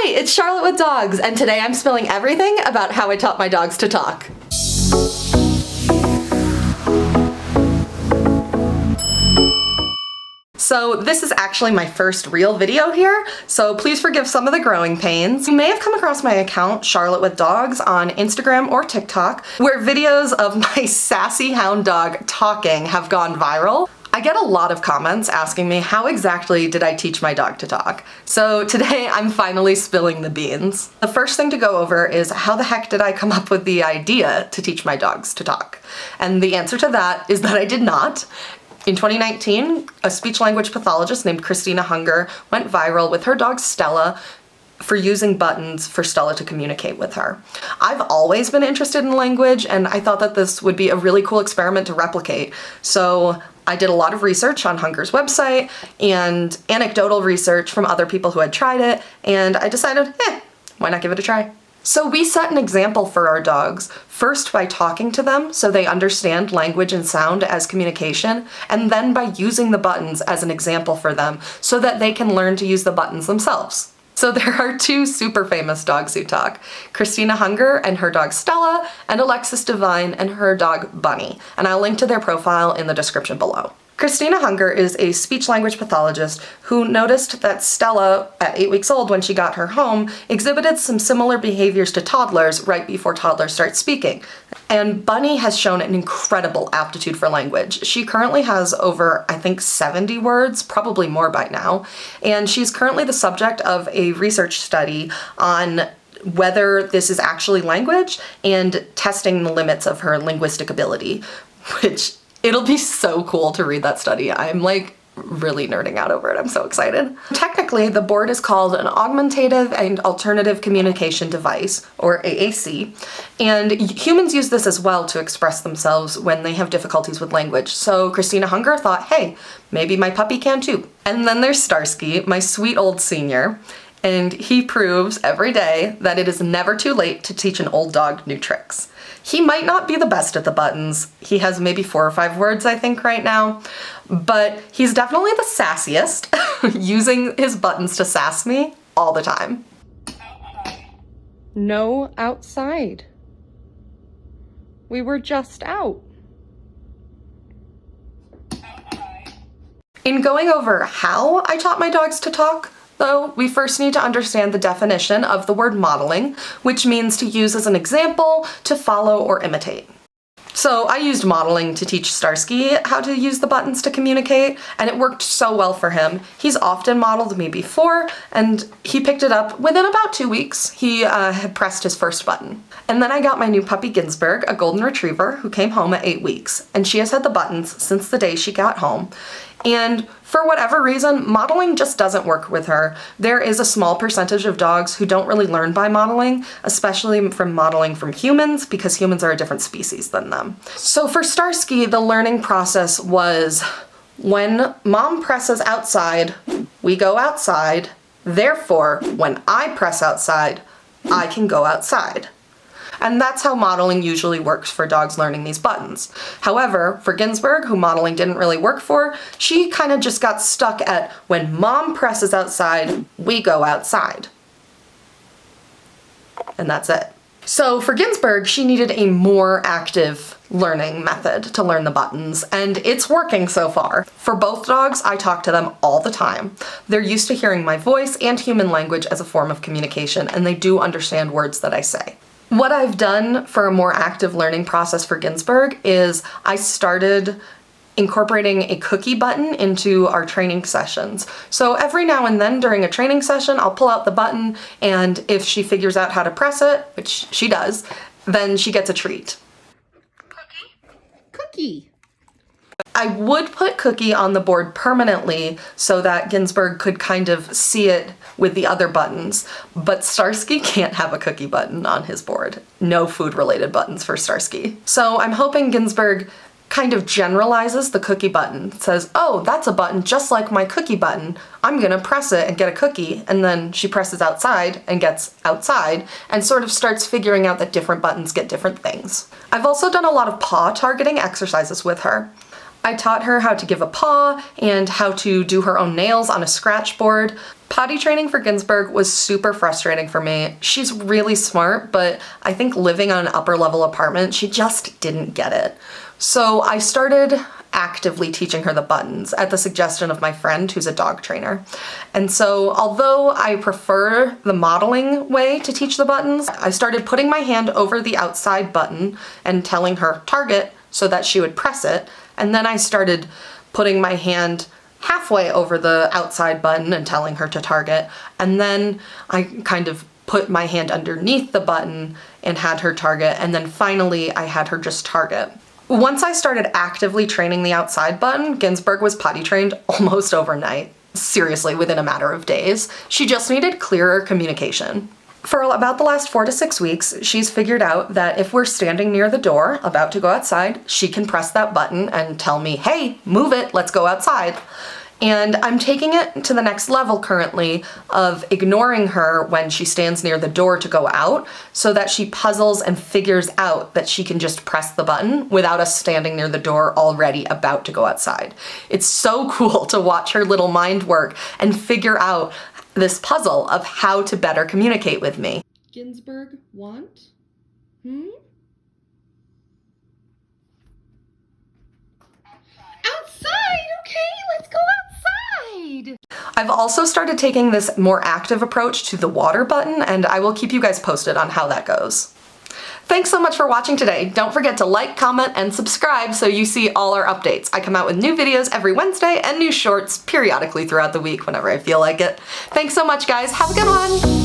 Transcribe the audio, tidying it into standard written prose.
Hi, it's Charlotte with Dogs, and today I'm spilling everything about how I taught my dogs to talk. So this is actually my first real video here, so please forgive some of the growing pains. You may have come across my account, Charlotte with Dogs, on Instagram or TikTok, where videos of my sassy hound dog talking have gone viral. I get a lot of comments asking me how exactly did I teach my dog to talk. So today I'm finally spilling the beans. The first thing to go over is how the heck did I come up with the idea to teach my dogs to talk? And the answer to that is that I did not. In 2019, a speech-language pathologist named Christina Hunger went viral with her dog Stella for using buttons for Stella to communicate with her. I've always been interested in language, and I thought that this would be a really cool experiment to replicate. So I did a lot of research on Hunger's website and anecdotal research from other people who had tried it, and I decided, why not give it a try? So we set an example for our dogs, first by talking to them so they understand language and sound as communication, and then by using the buttons as an example for them so that they can learn to use the buttons themselves. So there are two super famous dogs who talk, Christina Hunger and her dog Stella, and Alexis Devine and her dog Bunny, and I'll link to their profile in the description below. Christina Hunger is a speech-language pathologist who noticed that Stella, at 8 weeks old when she got her home, exhibited some similar behaviors to toddlers right before toddlers start speaking. And Bunny has shown an incredible aptitude for language. She currently has over, I think, 70 words, probably more by now, and she's currently the subject of a research study on whether this is actually language and testing the limits of her linguistic ability, which it'll be so cool to read that study. I'm like really nerding out over it. I'm so excited. Technically, the board is called an Augmentative and Alternative Communication Device, or AAC, and humans use this as well to express themselves when they have difficulties with language. So Christina Hunger thought, hey, maybe my puppy can too. And then there's Starsky, my sweet old senior, and he proves every day that it is never too late to teach an old dog new tricks. He might not be the best at the buttons. He has maybe 4 or 5 words, I think, right now, but he's definitely the sassiest, using his buttons to sass me all the time. No outside. We were just out. In going over how I taught my dogs to talk, though, we first need to understand the definition of the word modeling, which means to use as an example, to follow or imitate. So I used modeling to teach Starsky how to use the buttons to communicate, and it worked so well for him. He's often modeled me before, and he picked it up within about 2 weeks. He had pressed his first button. And then I got my new puppy Ginsburg, a golden retriever, who came home at 8 weeks, and she has had the buttons since the day she got home. And for whatever reason, modeling just doesn't work with her. There is a small percentage of dogs who don't really learn by modeling, especially from modeling from humans, because humans are a different species than them. So for Starsky, the learning process was when mom presses outside, we go outside. Therefore, when I press outside, I can go outside. And that's how modeling usually works for dogs learning these buttons. However, for Ginsburg, who modeling didn't really work for, she kind of just got stuck at when mom presses outside, we go outside. And that's it. So for Ginsburg, she needed a more active learning method to learn the buttons, and it's working so far. For both dogs, I talk to them all the time. They're used to hearing my voice and human language as a form of communication, and they do understand words that I say. What I've done for a more active learning process for Ginsburg is I started incorporating a cookie button into our training sessions. So every now and then during a training session, I'll pull out the button, and if she figures out how to press it, which she does, then she gets a treat. Cookie. I would put Cookie on the board permanently so that Ginsburg could kind of see it with the other buttons, but Starsky can't have a cookie button on his board. No food-related buttons for Starsky. So I'm hoping Ginsburg kind of generalizes the cookie button. It says, oh, that's a button just like my cookie button. I'm gonna press it and get a cookie, and then she presses outside and gets outside and sort of starts figuring out that different buttons get different things. I've also done a lot of paw targeting exercises with her. I taught her how to give a paw and how to do her own nails on a scratch board. Potty training for Ginsburg was super frustrating for me. She's really smart, but I think living on an upper level apartment, she just didn't get it. So I started actively teaching her the buttons at the suggestion of my friend who's a dog trainer. And so although I prefer the modeling way to teach the buttons, I started putting my hand over the outside button and telling her target so that she would press it. And then I started putting my hand halfway over the outside button and telling her to target. And then I kind of put my hand underneath the button and had her target. And then finally I had her just target. Once I started actively training the outside button, Ginsburg was potty trained almost overnight. Seriously, within a matter of days. She just needed clearer communication. For about the last 4 to 6 weeks, she's figured out that if we're standing near the door, about to go outside, she can press that button and tell me, hey, move it, let's go outside. And I'm taking it to the next level currently of ignoring her when she stands near the door to go out so that she puzzles and figures out that she can just press the button without us standing near the door already about to go outside. It's so cool to watch her little mind work and figure out this puzzle of how to better communicate with me. Ginsburg, want? Outside, okay, let's go outside. I've also started taking this more active approach to the water button, and I will keep you guys posted on how that goes. Thanks so much for watching today. Don't forget to like, comment, and subscribe so you see all our updates. I come out with new videos every Wednesday and new shorts periodically throughout the week whenever I feel like it. Thanks so much, guys. Have a good one.